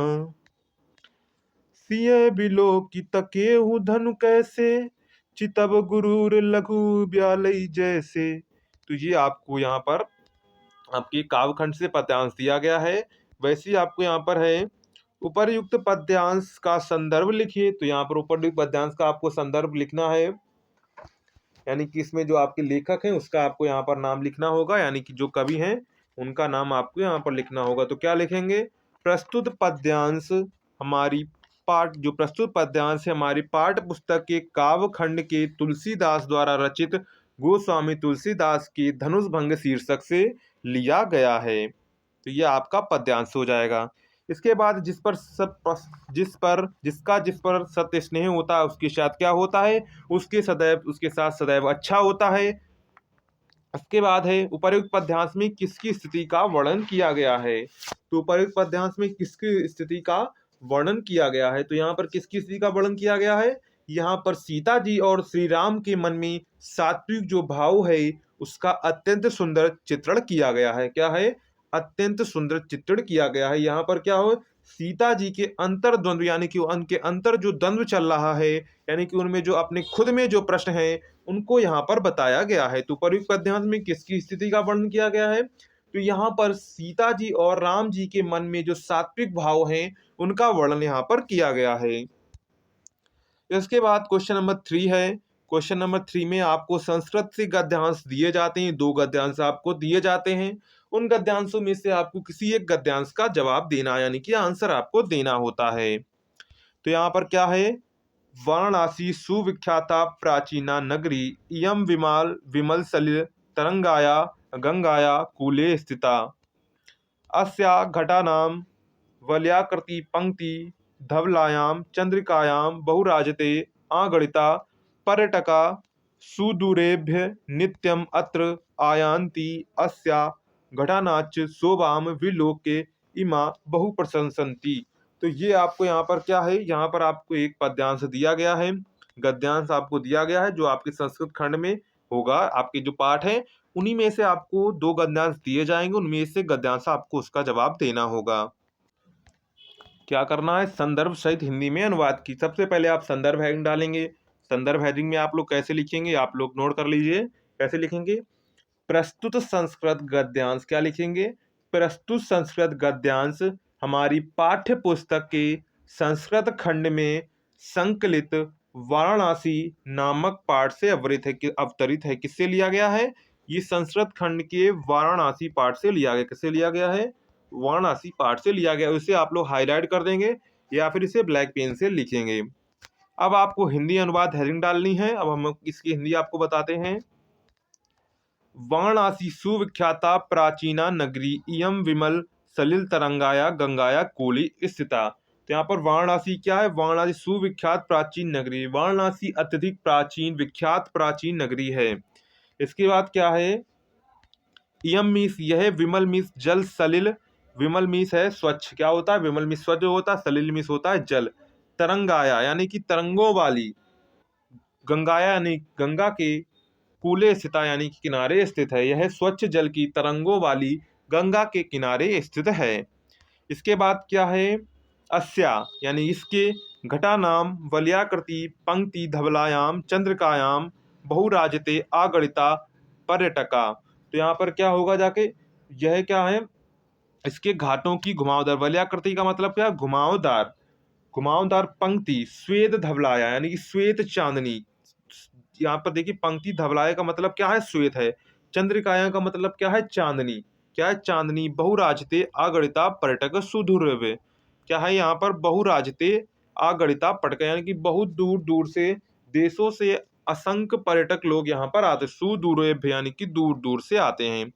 सिय बिलो की तकेहु धनु कैसे, चितब गुरूर लघु ब्यालई जैसे। तो ये आपको यहाँ पर आपके काव्यखंड से पद्यांश दिया गया है। वैसे ही आपको यहाँ पर है उपरयुक्त पद्यांश का संदर्भ लिखिए। तो यहाँ पर उपरयुक्त पद्यांश का आपको संदर्भ लिखना है, यानी कि इसमें जो आपके लेखक हैं उसका आपको यहाँ पर नाम लिखना होगा, यानी कि जो कवि हैं उनका नाम आपको यहाँ पर लिखना होगा। तो क्या लिखेंगे? प्रस्तुत पद्यांश हमारी जो प्रस्तुत पद्यांश है हमारी पाठ्य पुस्तक के काव्यखंड के तुलसीदास द्वारा रचित गोस्वामी तुलसीदास के धनुष भंग शीर्षक से लिया गया है। तो ये आपका पद्यांश हो जाएगा। इसके बाद जिस पर सत्य स्नेह होता है उसके साथ क्या होता है? उसके साथ सदैव अच्छा होता है। इसके बाद है उपर्युक्त पद्यांश में किसकी स्थिति का वर्णन किया गया है। तो उपर्युक्त पद्यांश में किसकी स्थिति का वर्णन किया गया है? तो यहाँ पर किसकी स्थिति का वर्णन किया गया है? यहाँ पर सीता जी और श्री राम के मन में सात्विक जो भाव है उसका अत्यंत सुंदर चित्रण किया गया है। क्या है? अत्यंत सुंदर चित्रण किया गया है। यहाँ पर क्या हो? सीता जी के अंतर द्वंद्व, यानी कि उनके अंतर जो द्वंद्व चल रहा है, यानी कि उनमें जो अपने खुद में जो प्रश्न है उनको यहाँ पर बताया गया है। तो उपर्युक्त पद्यांश में किसकी स्थिति का वर्णन किया गया है? तो यहाँ पर सीता जी और राम जी के मन में जो सात्विक भाव हैं उनका वर्णन यहाँ पर किया गया है। इसके बाद क्वेश्चन नंबर 3 है। क्वेश्चन नंबर 3 में आपको संस्कृत से गद्यांश दिए जाते हैं, 2 गद्यांश आपको दिए जाते हैं। उन गद्यांशों में से आपको किसी एक गद्यांश का जवाब देना, यानी कि आंसर आपको देना होता है। तो यहाँ पर क्या है, वाराणसी सुविख्याता प्राचीना नगरी इयं विमाल विमल सलिल तरंगाया गंगाया कूले स्थिता अस्या घटानाम वलयाकृति पंक्ति धवलायां चंद्रिकायां बहुराजते आगणिता पर्यटका सुदूरेभ्य नित्यम अत्र आयान्ति अस्या घटानाच शोभाम विलोके इमा बहु प्रशंसन्ति। तो ये आपको यहाँ पर क्या है, यहाँ पर आपको एक पद्यांश दिया गया है, गद्यांश आपको दिया गया है जो आपके संस्कृत खंड में होगा। आपके जो पाठ है उन्हीं में से आपको 2 गद्यांश दिए जाएंगे, उनमें से गद्यांश आपको उसका जवाब देना होगा। क्या करना है, संदर्भ सहित हिंदी में अनुवाद की। सबसे पहले आप संदर्भ हेडिंग डालेंगे। संदर्भ हेडिंग में आप लोग कैसे लिखेंगे, आप लोग नोट कर लीजिए कैसे लिखेंगे। प्रस्तुत संस्कृत गद्यांश, क्या लिखेंगे, प्रस्तुत संस्कृत गद्यांश हमारी पाठ्य पुस्तक के संस्कृत खंड में संकलित वाराणसी नामक पाठ से अवतरित है। किससे लिया गया है, ये संस्कृत खंड के वाराणसी पाठ से लिया गया। किससे लिया गया है, वाराणसी पाठ से लिया गया। उसे आप लोग हाईलाइट कर देंगे या फिर इसे ब्लैक पेन से लिखेंगे। अब आपको हिंदी अनुवाद हेडिंग डालनी है। अब हम इसकी हिंदी आपको बताते हैं। वाराणसी सुविख्याता प्राचीना नगरी इयं विमल सलिल तरंगाया गंगाया कोली स्थिता। तो यहाँ पर वाराणसी क्या है, वाराणसी सुविख्यात प्राचीन नगरी, वाराणसी अत्यधिक प्राचीन विख्यात प्राचीन नगरी है। इसके बाद क्या है, इयम मीस यह, विमल मीस जल, सलिल विमल मीस है स्वच्छ, क्या होता है, विमल मीस स्वच्छ होता है, सलिल मीस होता है जल, तरंगाया यानी कि तरंगों वाली, गंगाया यानी गंगा के, कूले स्थित यानी कि किनारे स्थित है। यह स्वच्छ जल की तरंगों वाली गंगा के किनारे स्थित है। इसके बाद क्या है, अस्या यानी इसके, घटा नाम वलयाकृति पंक्ति धवलायाम चंद्रिकायाम बहुराजते आगणिता पर्यटका। तो यहाँ पर क्या होगा जाके, यह क्या है, इसके घाटों की घुमावदार, वलयाकृति का मतलब क्या है, घुमावदार, घुमावदार पंक्ति श्वेत धवलाया यानी कि श्वेत चांदनी। यहाँ पर देखिए पंक्ति धवलाया का मतलब क्या है, श्वेत है। चंद्रिकाया का मतलब क्या है, चांदनी, क्या है, चांदनी। बहुराजते आगणिता पर्यटक सुदूरवे, क्या है यहाँ पर, बहुराजते आगणिता पर्यटक यानी कि बहुत दूर दूर से देशों से असंख्य पर्यटक लोग यहाँ पर आते, सुदूरवे यानी कि दूर दूर से आते हैं।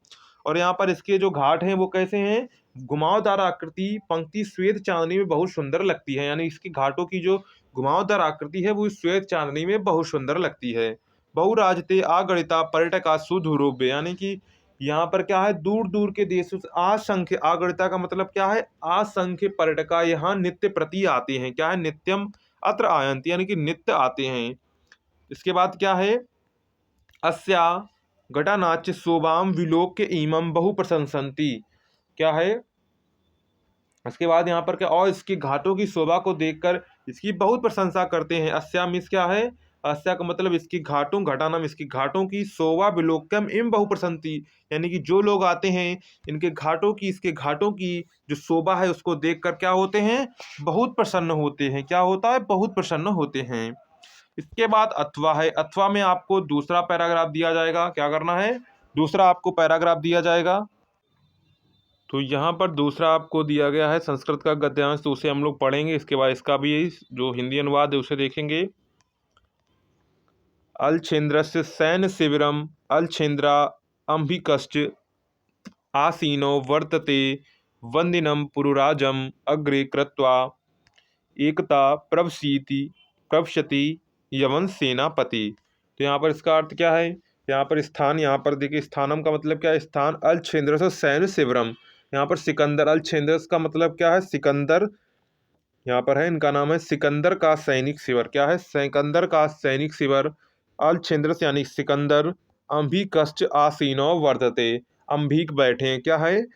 और यहाँ पर इसके जो घाट हैं वो कैसे हैं, घुमावदार आकृति पंक्ति श्वेत चांदनी में बहुत सुंदर लगती है, यानी इसके घाटों की जो घुमावदार आकृति है वो श्वेत चांदनी में बहुत सुंदर लगती है। बहुराजते आगणिता पर्यटका सुदूरोभ्य यानी कि यहाँ पर क्या है, दूर दूर के देशों से असंख्य, आगणिता का मतलब क्या है, असंख्य पर्यटका यहाँ नित्य प्रति आते हैं, क्या है, नित्यम अत्र आयन्ति यानी कि नित्य आते हैं। इसके बाद क्या है, अस्या घटानाच शोभाम विलोक्य इमं बहु प्रशंसन्ति, क्या है, इसके बाद यहाँ पर क्या, और इसके घाटों की शोभा को देखकर इसकी बहुत प्रशंसा करते हैं। अस्या मीन्स क्या है, अस्या का मतलब इसकी घाटों, घटानाम इसकी घाटों की, शोभा विलोक्यम एवं बहुप्रशंति यानी कि जो लोग आते हैं इनके घाटों की, इसके घाटों की जो शोभा है उसको देखकर क्या होते हैं, बहुत प्रसन्न होते हैं। क्या होता है, बहुत प्रसन्न होते हैं। इसके बाद अथवा है। अथवा में आपको दूसरा पैराग्राफ दिया जाएगा। क्या करना है, दूसरा आपको पैराग्राफ दिया जाएगा। तो यहाँ पर दूसरा आपको दिया गया है संस्कृत का गद्यांश, तो उसे हम लोग पढ़ेंगे। इसके बाद इसका भी जो हिंदी अनुवाद है उसे देखेंगे। अलछेन्द्रस्य सैन्य शिविरम अलछेन्द्रा अंबिकश्च आसीनो वर्तते वंदिनम पुरुराजम अग्रे कृत्वा एकता प्रवशति यवन सेनापति। तो यहाँ पर इसका अर्थ क्या है, यहाँ पर स्थान, यहाँ पर देखिए स्थानम का मतलब क्या है, स्थान, अलछेन्द्र से सैन्य शिविरम, यहाँ पर सिकंदर, अलछेन्द्र का मतलब क्या है, सिकंदर, यहाँ पर है, इनका नाम है सिकंदर का सैनिक शिविर, क्या है, सिकंदर का सैनिक शिविर, अलछेन्द्र यानी सिकंदर, अंभिकश्च आसीनो वर्तते, अंभिक बैठे हैं, क्या है,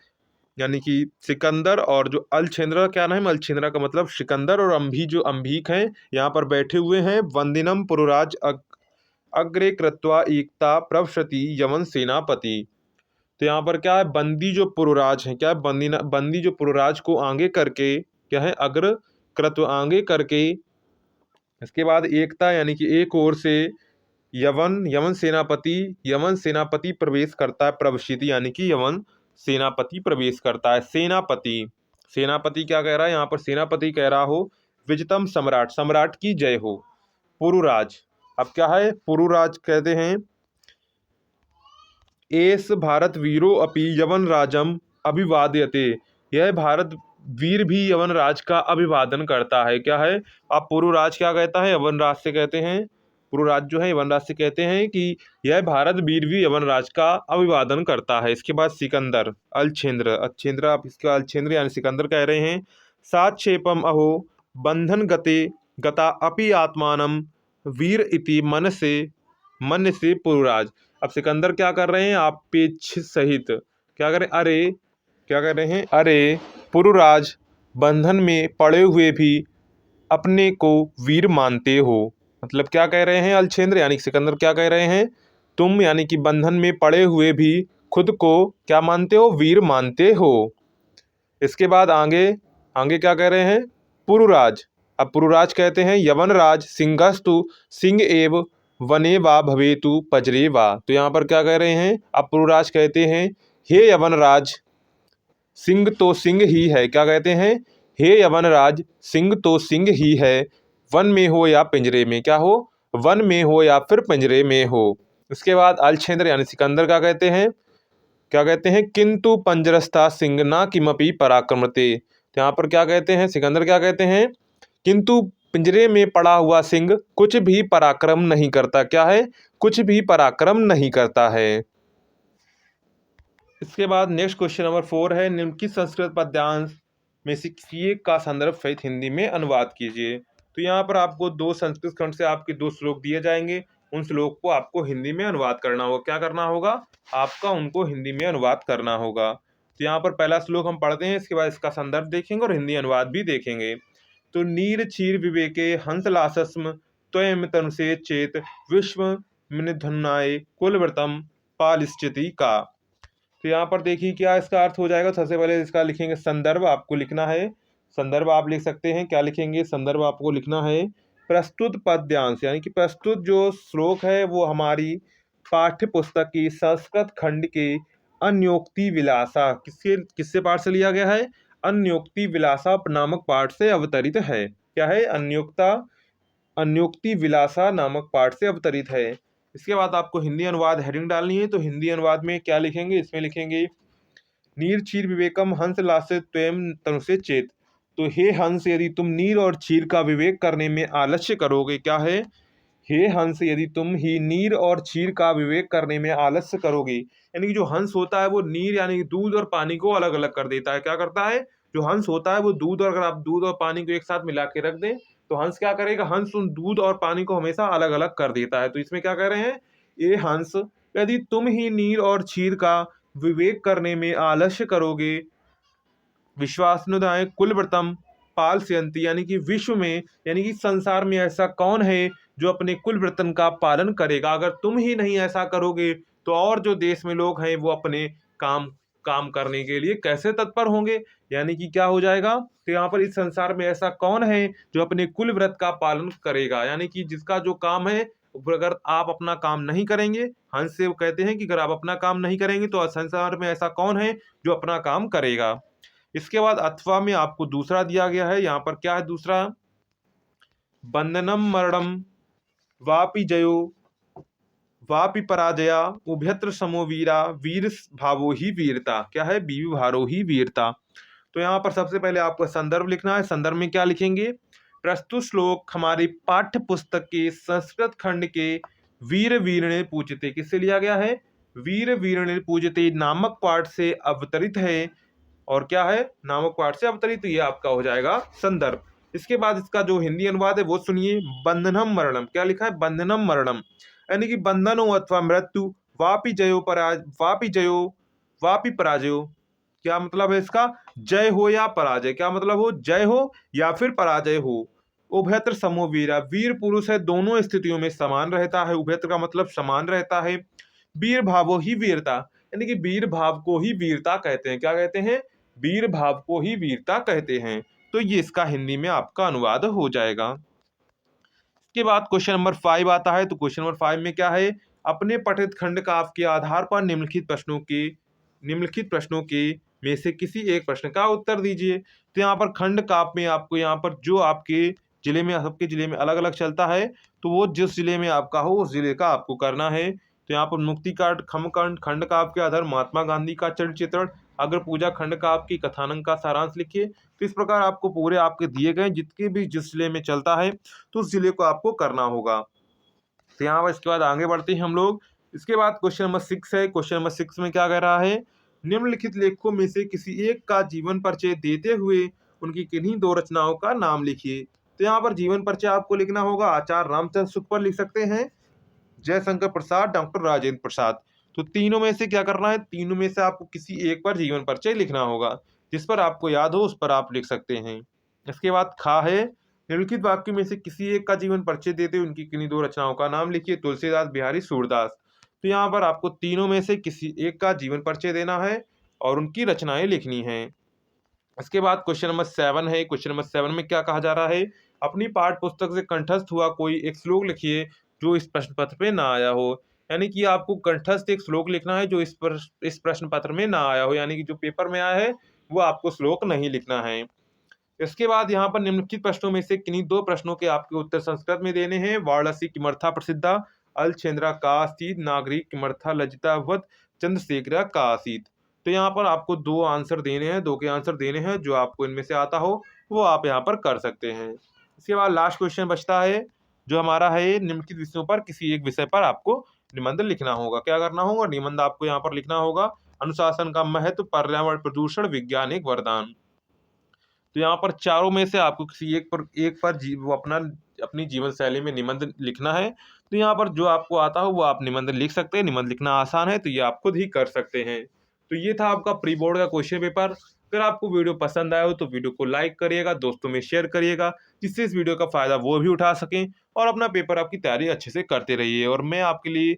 यानी कि सिकंदर और जो अलछेन्द्र, क्या नाम है, अलछेन्द्र का मतलब सिकंदर, और अंभी जो अंभिक हैं यहाँ पर बैठे हुए हैं। वंदिनम पुरुराज अग्रे कृत्वा एकता प्रवशति यवन सेनापति, तो यहाँ पर क्या है, बंदी जो पुरुराज है, क्या है, बंदी जो पुरुराज को आगे करके, क्या है, अग्र कृत्व आगे करके, इसके बाद एकता यानी कि एक ओर से यवन यवन सेनापति प्रवेश करता है, प्रवेशित यानी कि यवन सेनापति प्रवेश करता है। सेनापति, सेनापति क्या कह रहा है यहाँ पर, सेनापति कह रहा हो विजतम सम्राट, सम्राट की जय हो। पुरुराज, अब क्या है, पुरुराज कहते हैं एस भारत वीरो अपि यवन राजम अभिवादयते, यह भारत वीर भी यवन राज का अभिवादन करता है। क्या है, अब पुरुराज क्या कहता है, यवन राज से कहते हैं, पुरुराज जो है यवन राज से कहते हैं कि यह भारत वीर भी यवन राज का अभिवादन करता है। इसके बाद सिकंदर, अलछेंद्र, अच्छेंद्र आप इसका अलछेंद्र यानी सिकंदर कह रहे हैं। सात क्षेपम अहो बंधन गते गता अपि आत्मानम वीर इति मन से पुरुराज। अब सिकंदर क्या कर रहे हैं, आप पेच सहित क्या करें, अरे क्या कर रहे हैं, अरे पुरुराज बंधन में पड़े हुए भी अपने को वीर मानते हो। मतलब क्या कह रहे हैं अलछेंद्र यानी कि सिकंदर क्या कह रहे हैं, तुम यानी कि बंधन में पड़े हुए भी खुद को क्या मानते हो, वीर मानते हो। इसके बाद आगे आगे क्या कह रहे हैं, पुरुराज, अब पुरुराज कहते हैं यवन राज सिंहस्तु सिंह एव वने वा भवेतु पजरे वा। तो यहाँ पर क्या कह रहे हैं, अब पुरुराज कहते हैं हे यवन राज, सिंह तो सिंह ही है, क्या कहते हैं, हे यवन राज सिंह तो सिंह ही है, वन में हो या पिंजरे में, क्या हो, वन में हो या फिर पिंजरे में हो। उसके बाद अलछेंद्र यानी सिकंदर क्या कहते हैं, क्या कहते हैं, किंतु पंजरस्था सिंह ना किमपि पराक्रमते। तो यहाँ पर क्या कहते हैं, सिकंदर क्या कहते हैं, किंतु पिंजरे में पड़ा हुआ सिंह कुछ भी पराक्रम नहीं करता, क्या है, कुछ भी पराक्रम नहीं करता है। इसके बाद नेक्स्ट क्वेश्चन नंबर 4 है, निम्नलिखित संस्कृत पद्यांश में से किसी एक का संदर्भ सहित हिंदी में अनुवाद कीजिए। तो यहाँ पर आपको दो संस्कृत खंड से आपके दो श्लोक दिए जाएंगे, उन श्लोक को आपको हिंदी में अनुवाद करना होगा। क्या करना होगा, आपका उनको हिंदी में अनुवाद करना होगा। तो यहाँ पर पहला श्लोक हम पढ़ते हैं, इसके बाद इसका संदर्भ देखेंगे और हिंदी अनुवाद भी देखेंगे। तो नीर क्षीर विवेके हंसलासस्म त्वयं तनुषे चेत विश्व मिनिधन्नाय कुलव्रतम पालिश्चिति का। तो यहाँ पर देखिए क्या इसका अर्थ हो जाएगा। सबसे पहले इसका लिखेंगे संदर्भ, आपको लिखना है संदर्भ, आप लिख सकते हैं, क्या लिखेंगे, संदर्भ आपको लिखना है प्रस्तुत पद्यांश, यानी कि प्रस्तुत जो श्लोक है वो हमारी पाठ्य पुस्तक की संस्कृत खंड के अन्योक्ति विलासा, किसके किससे पाठ से लिया गया है, अन्योक्ति विलासा नामक पाठ से अवतरित है। क्या है, अन्योक्ति विलासा नामक पाठ से अवतरित है। इसके बाद आपको हिंदी अनुवाद हेडिंग डालनी है। तो हिंदी अनुवाद में क्या लिखेंगे, इसमें लिखेंगे नीर क्षीर विवेकम हंस लासे त्वयं तनुषे चेत। तो हे हंस, यदि तुम नीर और क्षीर का विवेक करने में आलस्य करोगे, क्या है, हे हंस यदि तुम ही नीर और क्षीर का विवेक करने में आलस्य करोगे, यानी कि जो हंस होता है वो नीर यानी कि दूध और पानी को अलग अलग कर देता है। क्या करता है, जो हंस होता है वो दूध, और अगर आप दूध और पानी को एक साथ मिला के रख दें तो हंस क्या करेगा, हंस उन दूध और पानी को हमेशा अलग अलग कर देता है। तो इसमें क्या कह रहे हैं, ये हंस यदि तुम ही नीर और क्षीर का विवेक करने में आलस्य करोगे, विश्वासनुदाय कुलव्रतम पालयन्ति, यानी कि विश्व में यानी कि संसार में ऐसा कौन है जो अपने कुल व्रतन का पालन करेगा। अगर तुम ही नहीं ऐसा करोगे तो और जो देश में लोग हैं वो अपने काम करने के लिए कैसे तत्पर होंगे। यानी कि क्या हो जाएगा, तो यहाँ पर इस संसार में ऐसा कौन है जो अपने कुल व्रत का पालन करेगा, यानी कि जिसका जो काम है, अगर आप अपना काम नहीं करेंगे, हंस से वो कहते हैं कि अगर आप अपना काम नहीं करेंगे तो संसार में ऐसा कौन है जो अपना काम करेगा। इसके बाद अथवा में आपको दूसरा दिया गया है, यहाँ पर क्या है दूसरा, बंधनम मरणम वापि जयो वापि पराजया उभयत्र समो वीरा वीर भावो ही वीरता। क्या है, बीवी भारो ही वीरता। तो यहाँ पर सबसे पहले आपको संदर्भ लिखना है। संदर्भ में क्या लिखेंगे, प्रस्तुत श्लोक हमारी पाठ्य पुस्तक के संस्कृत खंड के वीर वीरणे पूजते, किससे लिया गया है, वीर वीरणे पूजते नामक पाठ से अवतरित है। और क्या है, नामक पाठ से अवतरित, तो ये आपका हो जाएगा संदर्भ। इसके बाद इसका जो हिंदी अनुवाद है वो सुनिए, बंधनम मरणम, क्या लिखा है, बंधनम मरणम, यानी कि बंधन हो अथवा मृत्यु, वापि जयो वापि पराजयो। क्या मतलब है इसका, जय हो या पराजय, क्या मतलब हो, जय हो या फिर पराजय हो। उभयत्र समो वीरा, वीर पुरुष है दोनों स्थितियों में समान रहता है। उभयत्र का मतलब समान रहता है। वीर भावो ही वीरता, यानी कि वीर भाव को ही वीरता कहते हैं। क्या कहते हैं? वीर भाव को ही वीरता कहते हैं। तो ये इसका हिंदी में आपका अनुवाद हो जाएगा। इसके बाद क्वेश्चन नंबर 5 आता है। तो क्वेश्चन नंबर 5 में क्या है? अपने पठित खंड काव्य के आधार पर निम्नलिखित प्रश्नों के में से किसी एक प्रश्न का उत्तर दीजिए। तो यहाँ पर खंड काव्य में आपको यहाँ पर जो आपके जिले में, सबके जिले में अलग अलग चलता है, तो वो जिस जिले में आपका हो उस जिले का आपको करना है। तो यहाँ पर मुक्ति कांड, खमकांड, खंड काव्य के आधार महात्मा गांधी का चरित्र चित्रण, अगर पूजा खंड काव्य की कथानक का सारांश लिखिए। तो इस प्रकार आपको पूरे आपके दिए गए जितके भी जिस जिले में चलता है तो उस जिले को आपको करना होगा। तो यहाँ पर इसके बाद आगे बढ़ते हैं हम लोग। इसके बाद क्वेश्चन नंबर 6 है। क्वेश्चन नंबर 6 में क्या कह रहा है? निम्नलिखित लेखकों में से किसी एक का जीवन परिचय देते हुए उनकी किन्हीं दो रचनाओं का नाम लिखिए। तो यहाँ पर जीवन परिचय आपको लिखना होगा। आचार्य रामचंद्र सुखपर लिख सकते हैं, जयशंकर प्रसाद, डॉक्टर राजेंद्र प्रसाद। तो तीनों में से क्या करना है? तीनों में से आपको किसी एक पर जीवन परिचय लिखना होगा। जिस पर आपको याद हो उस पर आप लिख सकते हैं। इसके बाद खा है। निम्नलिखित वाक्य में से किसी एक का जीवन परिचय देते हुए उनकी किन्हीं दो रचनाओं का नाम लिखिए। तुलसीदास, बिहारी, सूरदास। तो यहाँ पर आपको तीनों में से किसी एक का जीवन परिचय देना है और उनकी रचनाएं लिखनी है। इसके बाद क्वेश्चन नंबर 7 है। क्वेश्चन नंबर 7 में क्या कहा जा रहा है? अपनी पाठ्य पुस्तक से कंठस्थ हुआ कोई एक श्लोक लिखिए जो इस प्रश्न पत्र में ना आया हो। यानी कि आपको कंठस्थ एक श्लोक लिखना है जो इस प्रश्न पत्र में ना आया हो, यानी कि जो पेपर में आया है वो आपको श्लोक नहीं लिखना है। इसके बाद यहाँ पर निम्नलिखित प्रश्नों में से किन्हीं दो प्रश्नों के आपके उत्तर संस्कृत में देने हैं। वाराणसी किमर्था प्रसिद्धा, अलछेंद्रा का आसीत, नागरिक किमर्था लज्जितावत, चंद्रशेखरा का आसीत। तो यहाँ पर आपको दो आंसर देने हैं, दो के आंसर देने हैं। जो आपको इनमें से आता हो वो आप यहाँ पर कर सकते हैं। इसके बाद लास्ट क्वेश्चन बचता है जो हमारा है, निम्नलिखित विषयों पर किसी एक विषय पर आपको निबंध लिखना होगा। क्या करना होगा? निबंध आपको यहाँ पर लिखना होगा। अनुशासन का महत्व, पर्यावरण प्रदूषण, विज्ञान एक वरदान। तो यहाँ पर चारों में से आपको किसी एक पर वो अपनी जीवन शैली में निबंध लिखना है। तो यहाँ पर जो आपको आता हो वो आप निबंध लिख सकते हैं। निबंध लिखना आसान है तो ये आप खुद ही कर सकते हैं। तो ये था आपका प्री बोर्ड का क्वेश्चन पेपर। अगर आपको वीडियो पसंद आया हो तो वीडियो को लाइक करिएगा, दोस्तों में शेयर करिएगा, जिससे इस वीडियो का फायदा वो भी उठा सकें और अपना पेपर आपकी तैयारी अच्छे से करते रहिए। और मैं आपके लिए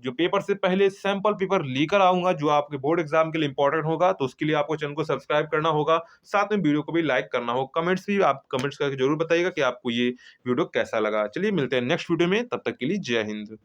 जो पेपर से पहले सैंपल पेपर लेकर आऊंगा जो आपके बोर्ड एग्जाम के लिए इंपॉर्टेंट होगा, तो उसके लिए आपको चैनल को सब्सक्राइब करना होगा, साथ में वीडियो को भी लाइक करना होगा। कमेंट्स भी आप कमेंट्स करके जरूर बताइएगा कि आपको ये वीडियो कैसा लगा। चलिए मिलते हैं नेक्स्ट वीडियो में, तब तक के लिए जय हिंद।